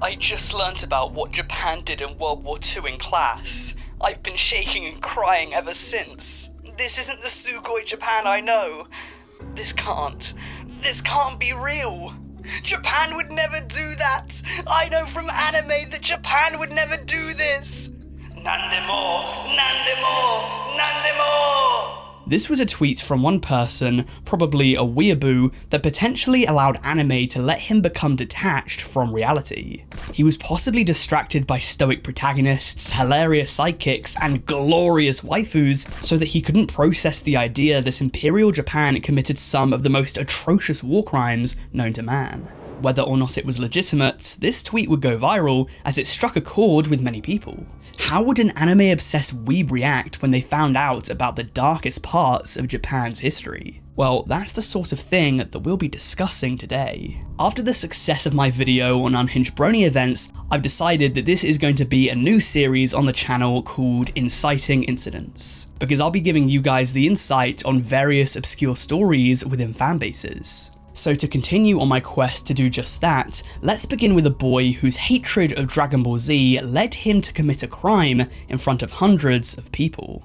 I just learnt about what Japan did in World War II in class. I've been shaking and crying ever since. This isn't the Sugoi Japan I know. This can't be real. Japan would never do that. I know from anime that Japan would never do this. Nandemo, nandemo, nandemo. This was a tweet from one person, probably a Weeaboo, that potentially allowed anime to let him become detached from reality. He was possibly distracted by stoic protagonists, hilarious sidekicks, and glorious waifus, so that he couldn't process the idea that Imperial Japan committed some of the most atrocious war crimes known to man. Whether or not it was legitimate, this tweet would go viral as it struck a chord with many people. How would an anime-obsessed weeb react when they found out about the darkest parts of Japan's history? Well, that's the sort of thing that we'll be discussing today. After the success of my video on Unhinged Brony events, I've decided that this is going to be a new series on the channel called Inciting Incidents, because I'll be giving you guys the insight on various obscure stories within fanbases. So to continue on my quest to do just that, let's begin with a boy whose hatred of Dragon Ball Z led him to commit a crime in front of hundreds of people.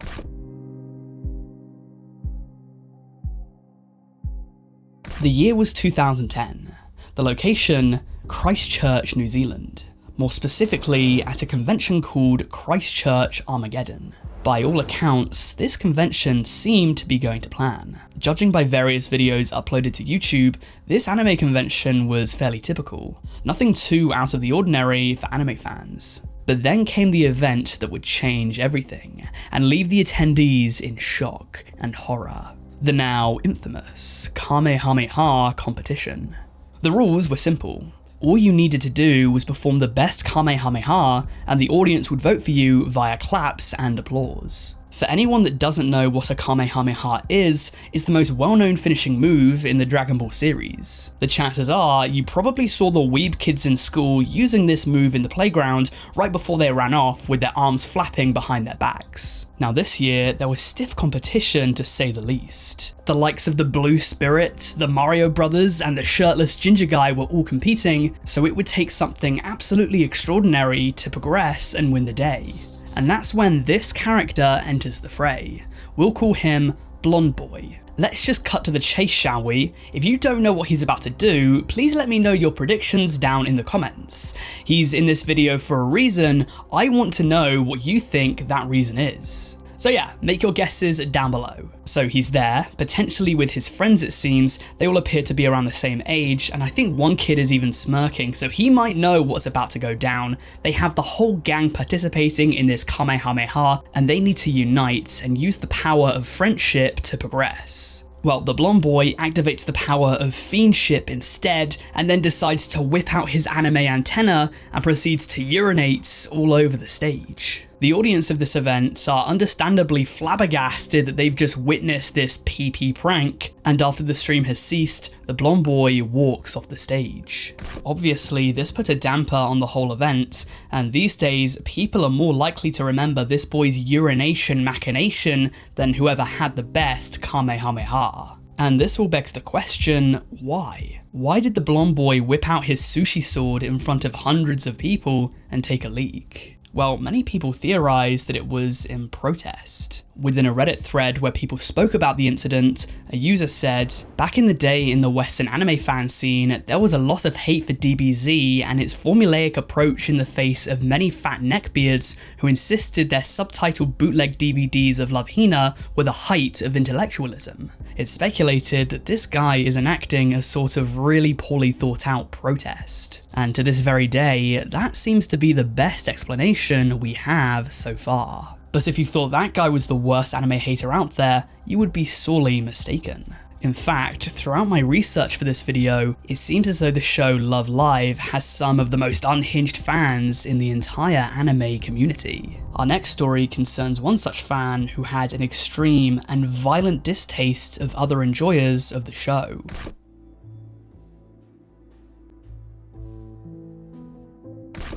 The year was 2010. The location, Christchurch, New Zealand. More specifically, at a convention called Christchurch Armageddon. By all accounts, this convention seemed to be going to plan. Judging by various videos uploaded to YouTube, this anime convention was fairly typical. Nothing too out of the ordinary for anime fans. But then came the event that would change everything, and leave the attendees in shock and horror. The now infamous Kamehameha competition. The rules were simple. All you needed to do was perform the best Kamehameha, and the audience would vote for you via claps and applause. For anyone that doesn't know what a Kamehameha is the most well-known finishing move in the Dragon Ball series. The chances are you probably saw the weeb kids in school using this move in the playground right before they ran off with their arms flapping behind their backs. Now this year, there was stiff competition to say the least. The likes of the Blue Spirit, the Mario Brothers, and the shirtless ginger guy were all competing, so it would take something absolutely extraordinary to progress and win the day. And that's when this character enters the fray. We'll call him Blonde Boy. Let's just cut to the chase, shall we? If you don't know what he's about to do, please let me know your predictions down in the comments. He's in this video for a reason. I want to know what you think that reason is. So yeah, make your guesses down below. So he's there, potentially with his friends it seems. They all appear to be around the same age, and I think one kid is even smirking, so he might know what's about to go down. They have the whole gang participating in this Kamehameha, and they need to unite and use the power of friendship to progress. Well, the blonde boy activates the power of fiendship instead, and then decides to whip out his anime antenna and proceeds to urinate all over the stage. The audience of this event are understandably flabbergasted that they've just witnessed this PP prank, and after the stream has ceased, the blonde boy walks off the stage. Obviously, this put a damper on the whole event, and these days, people are more likely to remember this boy's urination machination than whoever had the best Kamehameha. And this all begs the question, why? Why did the blonde boy whip out his sushi sword in front of hundreds of people and take a leak? Well, many people theorise that it was in protest. Within a Reddit thread where people spoke about the incident, a user said, "Back in the day in the Western anime fan scene, there was a lot of hate for DBZ and its formulaic approach in the face of many fat neckbeards who insisted their subtitled bootleg DVDs of Love Hina were the height of intellectualism. It's speculated that this guy is enacting a sort of really poorly thought out protest. And to this very day, that seems to be the best explanation we have so far. But if you thought that guy was the worst anime hater out there, you would be sorely mistaken. In fact, throughout my research for this video, it seems as though the show Love Live has some of the most unhinged fans in the entire anime community. Our next story concerns one such fan who had an extreme and violent distaste of other enjoyers of the show.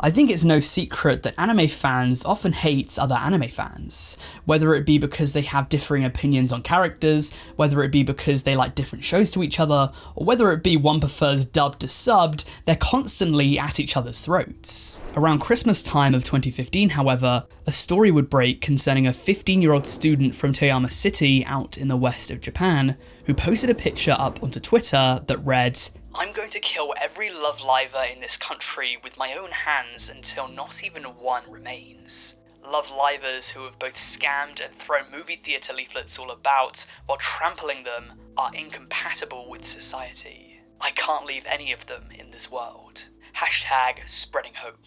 I think it's no secret that anime fans often hate other anime fans, whether it be because they have differing opinions on characters, whether it be because they like different shows to each other, or whether it be one prefers dubbed to subbed, they're constantly at each other's throats. Around Christmas time of 2015, however, a story would break concerning a 15-year-old student from Toyama City out in the west of Japan, who posted a picture up onto Twitter that read, "I'm going to kill every love liver in this country with my own hands until not even one remains. Love livers who have both scammed and thrown movie theatre leaflets all about while trampling them are incompatible with society. I can't leave any of them in this world. Hashtag spreading hope."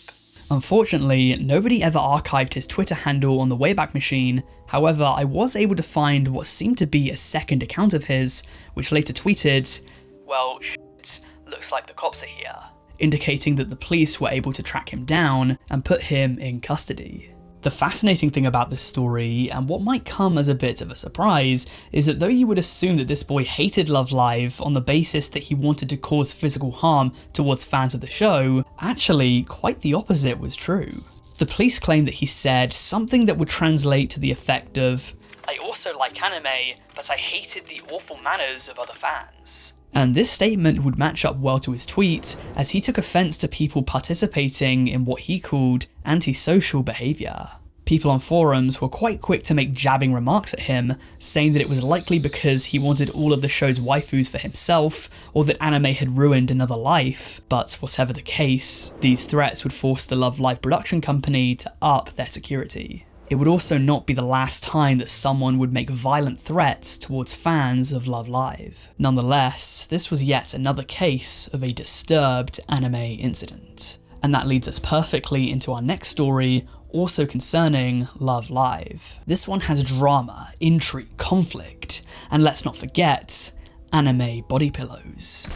Unfortunately, nobody ever archived his Twitter handle on the Wayback Machine. However, I was able to find what seemed to be a second account of his, which later tweeted, "Well, shit, looks like the cops are here," indicating that the police were able to track him down and put him in custody. The fascinating thing about this story, and what might come as a bit of a surprise, is that though you would assume that this boy hated Love Live on the basis that he wanted to cause physical harm towards fans of the show, actually quite the opposite was true. The police claim that he said something that would translate to the effect of, "I also like anime, but I hated the awful manners of other fans." And this statement would match up well to his tweet, as he took offence to people participating in what he called antisocial behaviour. People on forums were quite quick to make jabbing remarks at him, saying that it was likely because he wanted all of the show's waifus for himself, or that anime had ruined another life. But whatever the case, these threats would force the Love Live production company to up their security. It would also not be the last time that someone would make violent threats towards fans of Love Live. Nonetheless, this was yet another case of a disturbed anime incident. And that leads us perfectly into our next story, also concerning Love Live. This one has drama, intrigue, conflict, and let's not forget, anime body pillows.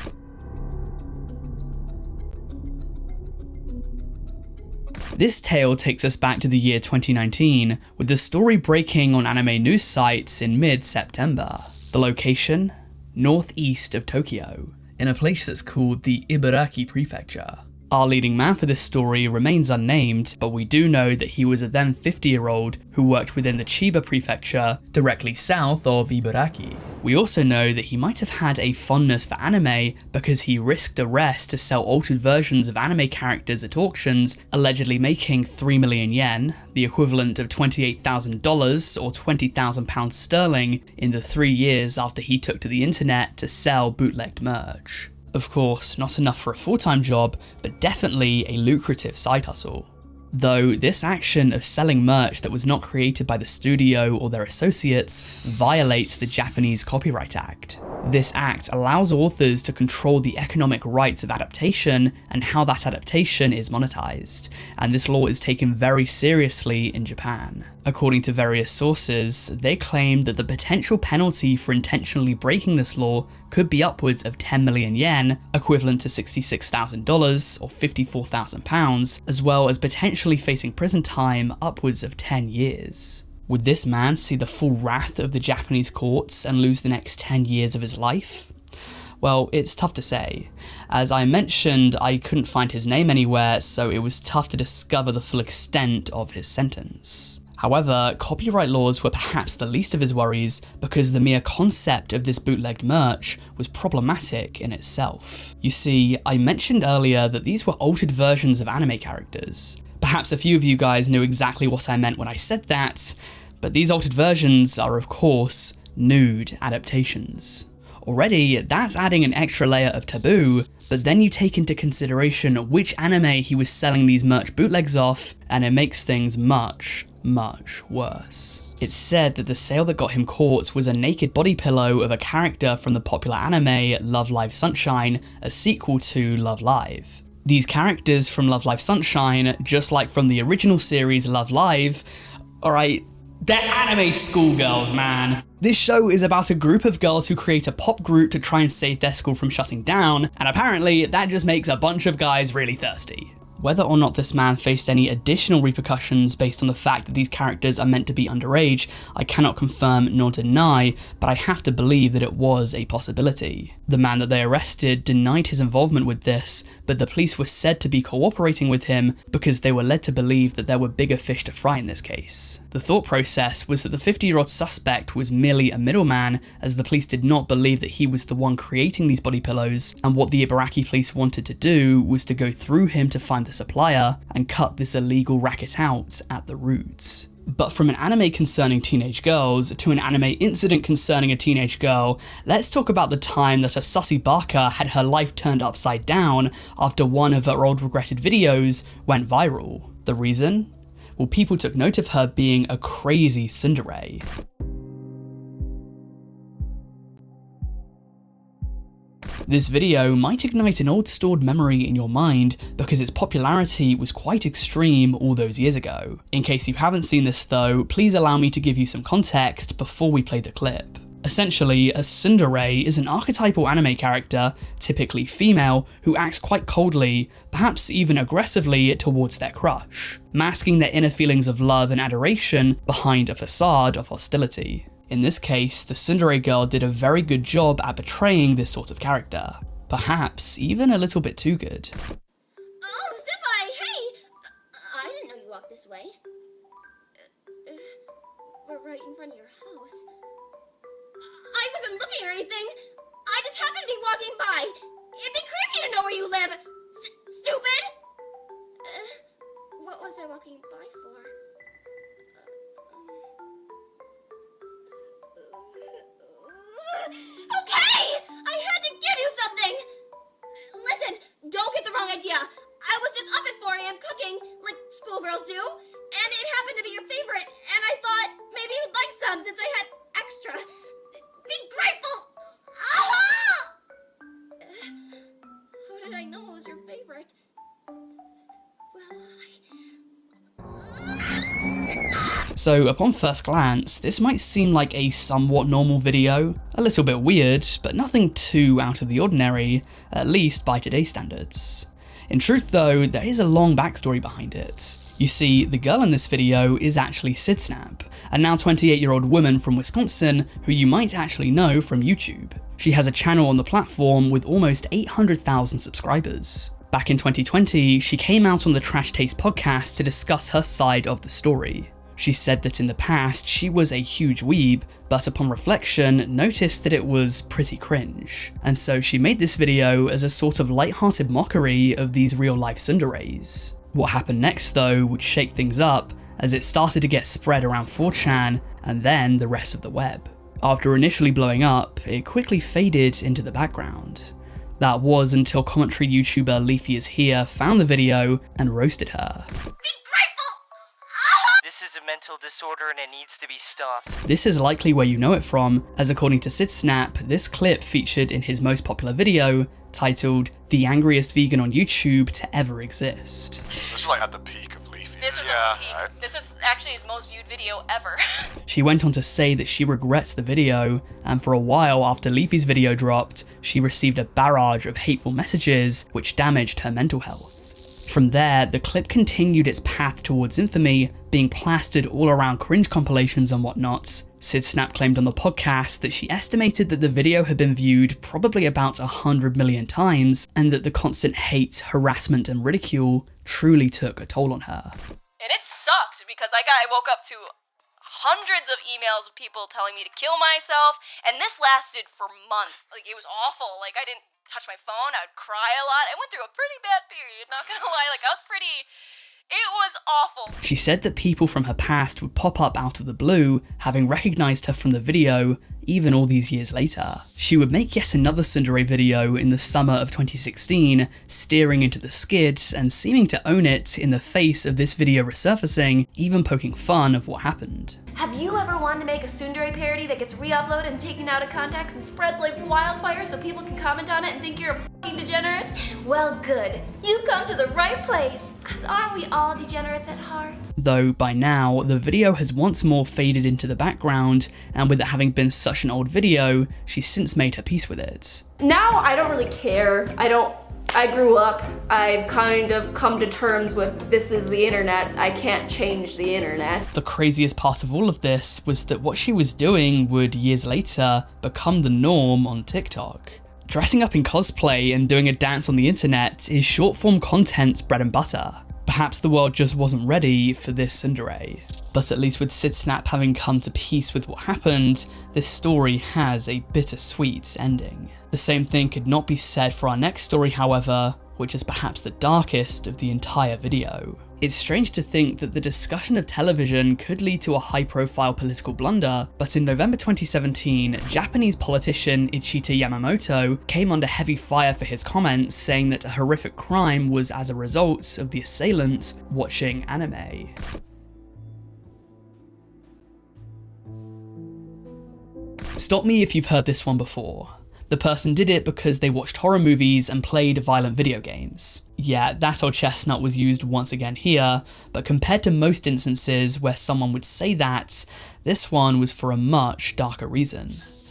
This tale takes us back to the year 2019, with the story breaking on anime news sites in mid-September. The location? Northeast of Tokyo, in a place that's called the Ibaraki Prefecture. Our leading man for this story remains unnamed, but we do know that he was a then 50-year-old who worked within the Chiba Prefecture, directly south of Ibaraki. We also know that he might have had a fondness for anime because he risked arrest to sell altered versions of anime characters at auctions, allegedly making 3 million yen, the equivalent of $28,000 or £20,000 sterling, in the 3 years after he took to the internet to sell bootlegged merch. Of course, not enough for a full-time job, but definitely a lucrative side hustle. Though this action of selling merch that was not created by the studio or their associates violates the Japanese Copyright Act. This act allows authors to control the economic rights of adaptation and how that adaptation is monetized, and this law is taken very seriously in Japan. According to various sources, they claim that the potential penalty for intentionally breaking this law could be upwards of 10 million yen, equivalent to $66,000 or £54,000, as well as potentially facing prison time upwards of 10 years. Would this man see the full wrath of the Japanese courts and lose the next 10 years of his life? Well, it's tough to say. As I mentioned, I couldn't find his name anywhere, so it was tough to discover the full extent of his sentence. However, copyright laws were perhaps the least of his worries, because the mere concept of this bootlegged merch was problematic in itself. You see, I mentioned earlier that these were altered versions of anime characters. Perhaps a few of you guys knew exactly what I meant when I said that, but these altered versions are of course nude adaptations. Already, that's adding an extra layer of taboo, but then you take into consideration which anime he was selling these merch bootlegs off, and it makes things much worse. It's said that the sale that got him caught was a naked body pillow of a character from the popular anime Love Live Sunshine, a sequel to Love Live. These characters from Love Live Sunshine, just like from the original series Love Live, alright, they're anime schoolgirls, man. This show is about a group of girls who create a pop group to try and save their school from shutting down, and apparently that just makes a bunch of guys really thirsty. Whether or not this man faced any additional repercussions based on the fact that these characters are meant to be underage, I cannot confirm nor deny, but I have to believe that it was a possibility. The man that they arrested denied his involvement with this, but the police were said to be cooperating with him because they were led to believe that there were bigger fish to fry in this case. The thought process was that the 50-year-old suspect was merely a middleman, as the police did not believe that he was the one creating these body pillows, and what the Ibaraki police wanted to do was to go through him to find the supplier and cut this illegal racket out at the roots. But from an anime concerning teenage girls to an anime incident concerning a teenage girl, let's talk about the time that a sussy baka had her life turned upside down after one of her old regretted videos went viral. The reason? Well, people took note of her being a crazy tsundere. This video might ignite an old stored memory in your mind because its popularity was quite extreme all those years ago. In case you haven't seen this though, please allow me to give you some context before we play the clip. Essentially, a tsundere is an archetypal anime character, typically female, who acts quite coldly, perhaps even aggressively towards their crush, masking their inner feelings of love and adoration behind a facade of hostility. In this case, the tsundere girl did a very good job at portraying this sort of character. Perhaps even a little bit too good. Oh, Senpai, hey! I didn't know you walked this way. We're right in front of your house. I wasn't looking or anything. I just happened to be walking by. It'd be creepy to know where you live. Stupid! What was I walking by for? Okay! I had to give you something! Listen, don't get the wrong idea. I was just up at 4 a.m. cooking, like schoolgirls do, and it happened to be your favorite, and I thought maybe you'd like some since I had extra. Be grateful! Aha! How did I know it was your favorite? Well, So upon first glance, this might seem like a somewhat normal video, a little bit weird, but nothing too out of the ordinary, at least by today's standards. In truth though, there is a long backstory behind it. You see, the girl in this video is actually Sydsnap, a now 28-year-old woman from Wisconsin who you might actually know from YouTube. She has a channel on the platform with almost 800,000 subscribers. Back in 2020, she came out on the Trash Taste podcast to discuss her side of the story. She said that in the past she was a huge weeb, but upon reflection noticed that it was pretty cringe, and so she made this video as a sort of light-hearted mockery of these real-life tsunderes. What happened next though would shake things up, as it started to get spread around 4chan and then the rest of the web. After initially blowing up, it quickly faded into the background. That was until commentary YouTuber Leafy is Here found the video and roasted her. This is a mental disorder and it needs to be stopped. This is likely where you know it from, as according to Sydsnap, this clip featured in his most popular video, titled "The Angriest Vegan on YouTube to Ever Exist." This was like at the peak of Leafy. This was at the peak. Right? This is actually his most viewed video ever. She went on to say that she regrets the video, and for a while after Leafy's video dropped, she received a barrage of hateful messages which damaged her mental health. From there, the clip continued its path towards infamy, being plastered all around cringe compilations and whatnot. Sydsnap claimed on the podcast that she estimated that the video had been viewed probably about 100 million times, and that the constant hate, harassment and ridicule truly took a toll on her. And it sucked because I woke up to hundreds of emails of people telling me to kill myself, and this lasted for months. Like, it was awful. Like, I didn't touch my phone, I would cry a lot. I went through a pretty bad period, not gonna lie. Like, it was awful. She said that people from her past would pop up out of the blue, having recognised her from the video, even all these years later. She would make yet another tsundere video in the summer of 2016, steering into the skids and seeming to own it in the face of this video resurfacing, even poking fun of what happened. Have you ever wanted to make a tsundere parody that gets re-uploaded and taken out of context and spreads like wildfire so people can comment on it and think you're a fucking degenerate? Well, good. You've come to the right place. Cause aren't we all degenerates at heart? Though by now, the video has once more faded into the background, and with it having been such an old video, she's since made her peace with it. Now I don't really care. I I grew up, I've kind of come to terms with this is the internet, I can't change the internet. The craziest part of all of this was that what she was doing would years later become the norm on TikTok. Dressing up in cosplay and doing a dance on the internet is short-form content's bread and butter. Perhaps the world just wasn't ready for this Tsundere. But at least with Sydsnap having come to peace with what happened, this story has a bittersweet ending. The same thing could not be said for our next story, however, which is perhaps the darkest of the entire video. It's strange to think that the discussion of television could lead to a high-profile political blunder, but in November 2017, Japanese politician Ichita Yamamoto came under heavy fire for his comments, saying that a horrific crime was as a result of the assailants watching anime. Stop me if you've heard this one before. The person did it because they watched horror movies and played violent video games. Yeah, that old chestnut was used once again here, but compared to most instances where someone would say that, this one was for a much darker reason.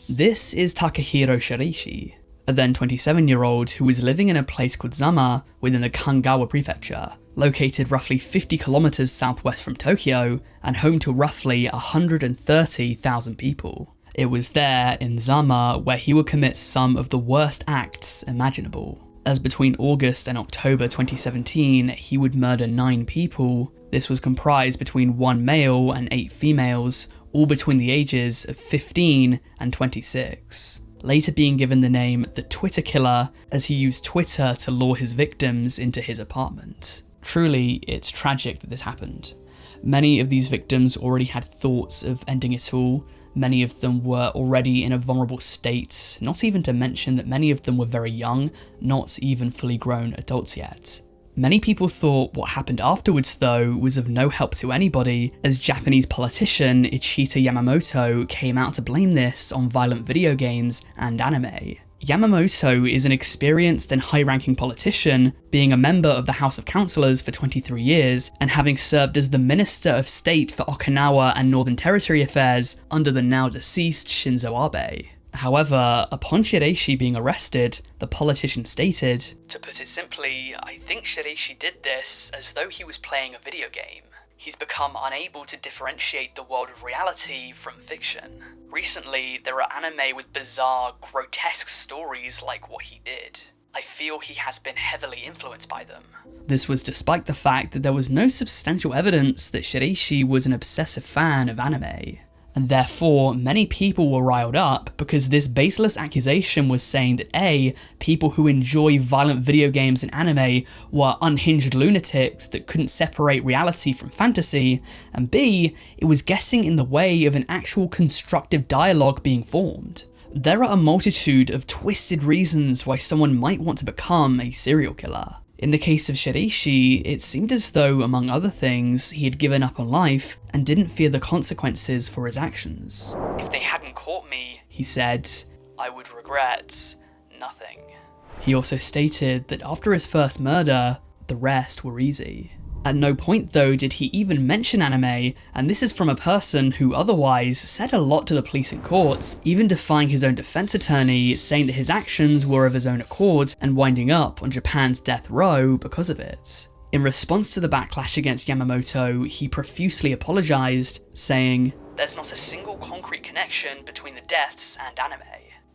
This is Takahiro Shiraishi, a then 27-year-old who was living in a place called Zama within the Kanagawa prefecture, located roughly 50 kilometers southwest from Tokyo and home to roughly 130,000 people. It was there, in Zama, where he would commit some of the worst acts imaginable. As between August and October 2017, he would murder 9 people. This was comprised between 1 male and 8 females, all between the ages of 15 and 26. Later being given the name the Twitter Killer, as he used Twitter to lure his victims into his apartment. Truly, it's tragic that this happened. Many of these victims already had thoughts of ending it all. Many of them were already in a vulnerable state, not even to mention that many of them were very young, not even fully grown adults yet. Many people thought what happened afterwards, though, was of no help to anybody, as Japanese politician Ichita Yamamoto came out to blame this on violent video games and anime. Yamamoto is an experienced and high-ranking politician, being a member of the House of Councillors for 23 years, and having served as the Minister of State for Okinawa and Northern Territory Affairs under the now deceased Shinzo Abe. However, upon Shiraishi being arrested, the politician stated, "To put it simply, I think Shiraishi did this as though he was playing a video game. He's become unable to differentiate the world of reality from fiction. Recently, there are anime with bizarre, grotesque stories like what he did. I feel he has been heavily influenced by them." This was despite the fact that there was no substantial evidence that Shiraishi was an obsessive fan of anime. And therefore, many people were riled up because this baseless accusation was saying that A, people who enjoy violent video games and anime were unhinged lunatics that couldn't separate reality from fantasy, and B, it was getting in the way of an actual constructive dialogue being formed. There are a multitude of twisted reasons why someone might want to become a serial killer. In the case of Shiraishi, it seemed as though, among other things, he had given up on life and didn't fear the consequences for his actions. "If they hadn't caught me," he said, "I would regret nothing." He also stated that after his first murder, the rest were easy. At no point though did he even mention anime, and this is from a person who otherwise said a lot to the police and courts, even defying his own defense attorney, saying that his actions were of his own accord and winding up on Japan's death row because of it. In response to the backlash against Yamamoto, he profusely apologized, saying, "There's not a single concrete connection between the deaths and anime.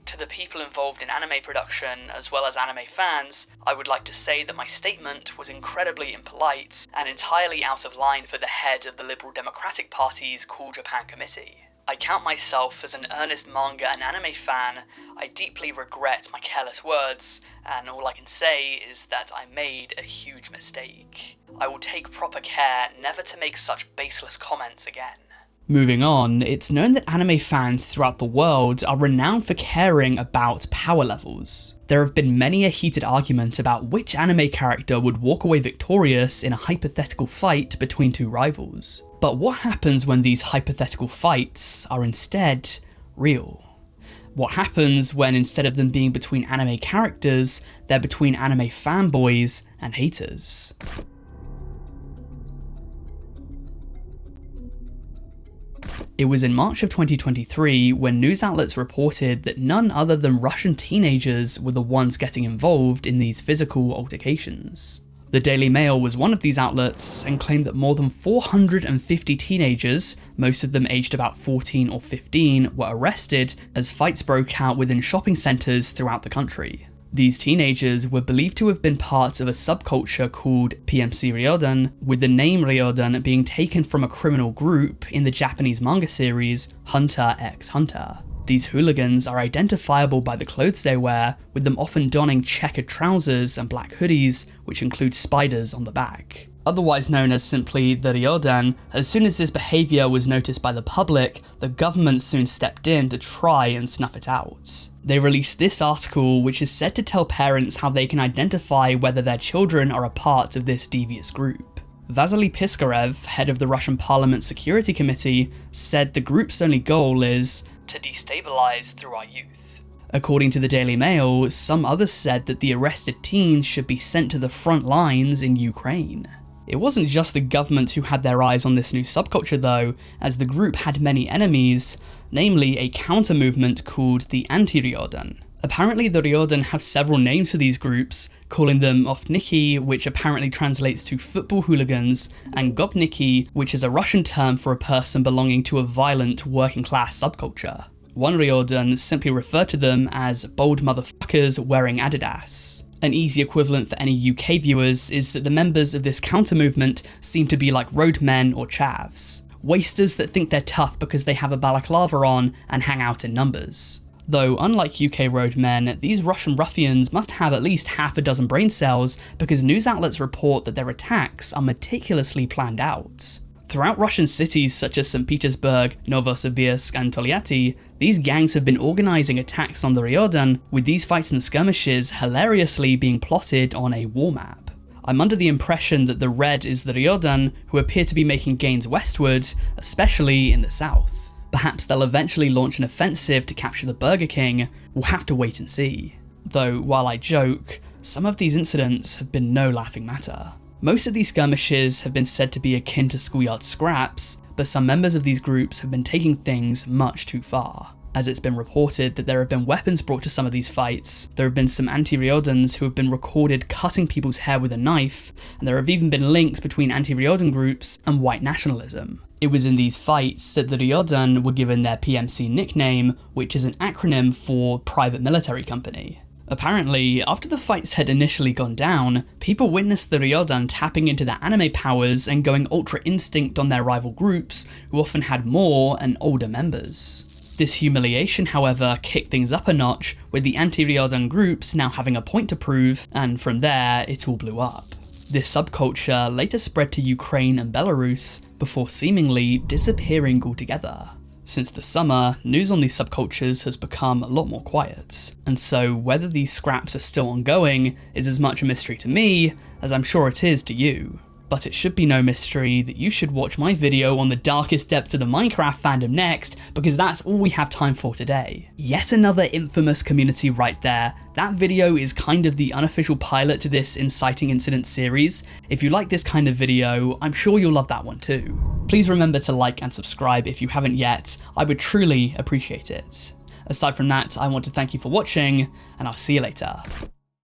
To the people involved in anime production, as well as anime fans, I would like to say that my statement was incredibly impolite and entirely out of line for the head of the Liberal Democratic Party's Cool Japan Committee. I count myself as an earnest manga and anime fan. I deeply regret my careless words, and all I can say is that I made a huge mistake. I will take proper care never to make such baseless comments again." Moving on, it's known that anime fans throughout the world are renowned for caring about power levels. There have been many a heated argument about which anime character would walk away victorious in a hypothetical fight between two rivals. But what happens when these hypothetical fights are instead real? What happens when instead of them being between anime characters, they're between anime fanboys and haters? It was in March of 2023 when news outlets reported that none other than Russian teenagers were the ones getting involved in these physical altercations. The Daily Mail was one of these outlets and claimed that more than 450 teenagers, most of them aged about 14 or 15, were arrested as fights broke out within shopping centres throughout the country. These teenagers were believed to have been part of a subculture called PMC Ryodan, with the name Ryodan being taken from a criminal group in the Japanese manga series Hunter x Hunter. These hooligans are identifiable by the clothes they wear, with them often donning checkered trousers and black hoodies, which include spiders on the back. Otherwise known as simply the Ryodan, as soon as this behaviour was noticed by the public, the government soon stepped in to try and snuff it out. They released this article, which is said to tell parents how they can identify whether their children are a part of this devious group. Vasily Piskarev, head of the Russian Parliament Security Committee, said the group's only goal is to destabilise through our youth. According to the Daily Mail, some others said that the arrested teens should be sent to the front lines in Ukraine. It wasn't just the government who had their eyes on this new subculture though, as the group had many enemies, namely a counter-movement called the Anti-Ryodan. Apparently the Ryodan have several names for these groups, calling them Ofniki, which apparently translates to football hooligans, and Gopniki, which is a Russian term for a person belonging to a violent working-class subculture. One Ryodan simply referred to them as bold motherfuckers wearing Adidas. An easy equivalent for any UK viewers is that the members of this counter-movement seem to be like roadmen or chavs. Wasters that think they're tough because they have a balaclava on and hang out in numbers. Though, unlike UK roadmen, these Russian ruffians must have at least half a dozen brain cells because news outlets report that their attacks are meticulously planned out. Throughout Russian cities such as St. Petersburg, Novosibirsk and Tolyatti, these gangs have been organising attacks on the Ryodan, with these fights and skirmishes hilariously being plotted on a war map. I'm under the impression that the red is the Ryodan, who appear to be making gains westward, especially in the south. Perhaps they'll eventually launch an offensive to capture the Burger King. We'll have to wait and see. Though, while I joke, some of these incidents have been no laughing matter. Most of these skirmishes have been said to be akin to schoolyard scraps, but some members of these groups have been taking things much too far. As it's been reported that there have been weapons brought to some of these fights, there have been some anti-Ryodans who have been recorded cutting people's hair with a knife, and there have even been links between anti-Ryodan groups and white nationalism. It was in these fights that the Ryodan were given their PMC nickname, which is an acronym for Private Military Company. Apparently, after the fights had initially gone down, people witnessed the Ryodan tapping into their anime powers and going Ultra Instinct on their rival groups, who often had more and older members. This humiliation, however, kicked things up a notch, with the anti-Ryodan groups now having a point to prove, and from there, it all blew up. This subculture later spread to Ukraine and Belarus, before seemingly disappearing altogether. Since the summer, news on these subcultures has become a lot more quiet, and so whether these scraps are still ongoing is as much a mystery to me as I'm sure it is to you. But it should be no mystery that you should watch my video on the darkest depths of the Minecraft fandom next, because that's all we have time for today. Yet another infamous community right there. That video is kind of the unofficial pilot to this Inciting Incident series. If you like this kind of video, I'm sure you'll love that one too. Please remember to like and subscribe if you haven't yet, I would truly appreciate it. Aside from that, I want to thank you for watching, and I'll see you later.